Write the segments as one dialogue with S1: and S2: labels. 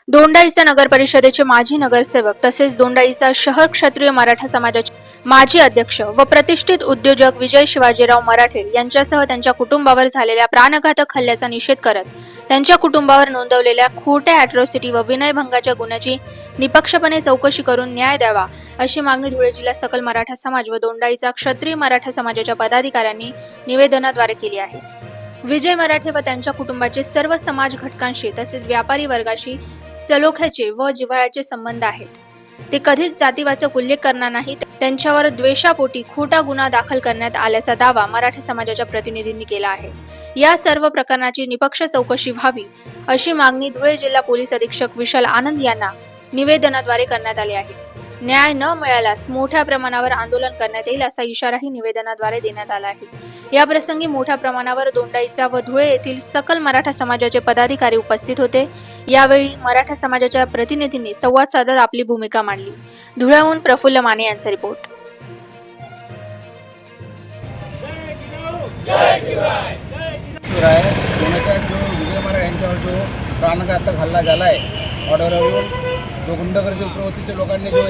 S1: दोंडाईचा नगर परिषदेचे माजी नगरसेवक तसेच दोंडाईचा शहर क्षत्रिय मराठा समाजाचे माजी अध्यक्ष व प्रतिष्ठित उद्योजक विजय शिवाजीराव मराठे यांच्यासह त्यांच्या कुटुंबावर झालेल्या प्राणघातक हल्ल्याचा निषेध करत त्यांच्या कुटुंबावर नोंदवलेल्या खोट्या अॅट्रॉसिटी व विनयभंगाच्या गुन्ह्याची निपक्षपणे चौकशी करून न्याय द्यावा अशी मागणी धुळे जिल्हा सकल मराठा समाज व दोंडाईचा क्षत्रिय मराठा समाजाच्या पदाधिकाऱ्यांनी निवेदनाद्वारे केली आहे। विजय मराठे व त्यांच्या कुटुंबाचे सर्व समाज घटकांशी तसेच व्यापारी वर्गाशी सलोख्याचे व जिव्हाळ्याचे संबंध आहेत। ते कधीच जातीवाचक उल्लेख करणार नाहीत। त्यांच्यावर द्वेषापोटी खोटा गुन्हा दाखल करण्यात आल्याचा दावा मराठा समाजाच्या प्रतिनिधींनी केला आहे। या सर्व प्रकरणाची निपक्ष चौकशी व्हावी अशी मागणी धुळे जिल्हा पोलीस अधीक्षक विशाल आनंद यांना निवेदनाद्वारे करण्यात आली आहे। न्याय न मिळाल्यास मोठ्या प्रमाणावर आंदोलन करण्यात येईल असा इशाराही निवेदनाद्वारे देण्यात आला आहे। या प्रसंगी मोठ्या प्रमाणावर दोंडाईचा व धुळे येथील सकल मराठा समाजाचे पदाधिकारी उपस्थित होते। यावेळी मराठा समाजाच्या प्रतिनिधींनी संवाद साधत आपली भूमिका मांडली। धुळ्याहून प्रफुल्ल माने यांचा रिपोर्ट।
S2: विजय मराठे यांच्यावर जो प्राणघातक हल्ला झाला आहे ऑर्डरवरून जो गुंडगर्दी प्रवृत्तीच्या लोकांनी जो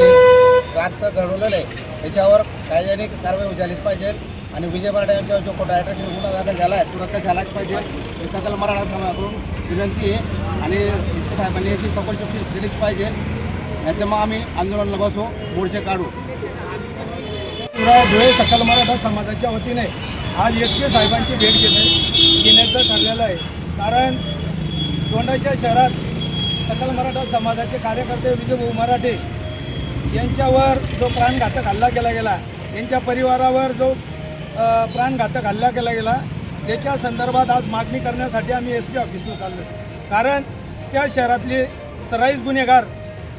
S2: राजचं घडवलेलं आहे त्याच्यावर कायद्याने कारवाई झालीच पाहिजे आणि विजय मराठे यांच्यावर जो खोटा अॅट्रॉसिटी गुन्हा दाखल झाला आहे तो रद्द झालाच पाहिजे हे सकल मराठा समाजाकडून विनंती आहे आणि एसपी साहेबांनी याची सखोल चौकशी केलीच पाहिजे, नाहीतर मग आम्ही आंदोलनाला बसू, मोर्चे काढू।
S3: धुळे सकल मराठा समाजाच्या वतीने आज एसपी साहेबांची भेट घेण्याचं ठरलेलं आहे। कारण दोंडाईच्या शहरात सकल मराठा समाजाचे कार्यकर्ते विजय भाऊ मराठे यांच्यावर जो प्राणघातक हल्ला केला गेला, यांच्या परिवारावर जो प्राणघातक हल्ला केला गेला त्याच्या संदर्भात आज मागणी करण्यासाठी आम्ही एसपी ऑफिसला चाललो। कारण त्या शहरातले सराईस गुन्हेगार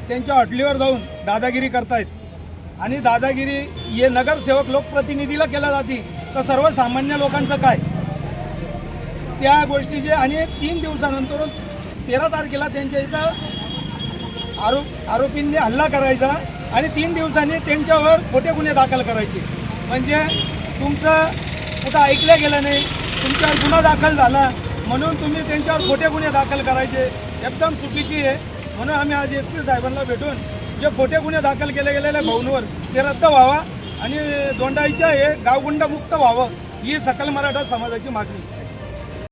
S3: त्यांच्या हॉटेलीवर जाऊन दादागिरी करतायत आणि दादागिरी हे नगरसेवक लोकप्रतिनिधीला केल्या जाते तर सर्वसामान्य लोकांचं काय त्या गोष्टीचे। आणि 3 दिवसानंतर 13 तारखेला त्यांच्या इथं आरोपींनी हल्ला करायचा आणि 3 दिवसांनी त्यांच्यावर खोटे गुन्हे दाखल करायचे। म्हणजे तुमचं कुठं ऐकलं गेलं नाही, तुमच्यावर गुन्हा दाखल झाला म्हणून तुम्ही त्यांच्यावर खोटे गुन्हे दाखल करायचे, एकदम चुकीची आहे। म्हणून आम्ही आज एसपी साहेबांना भेटून जे खोटे गुन्हे दाखल केले गेलेल्या भाऊंवर ते रद्द व्हावा आणि दोंडाईच्या हे गावगुंडमुक्त व्हावं ही सकल मराठा समाजाची मागणी।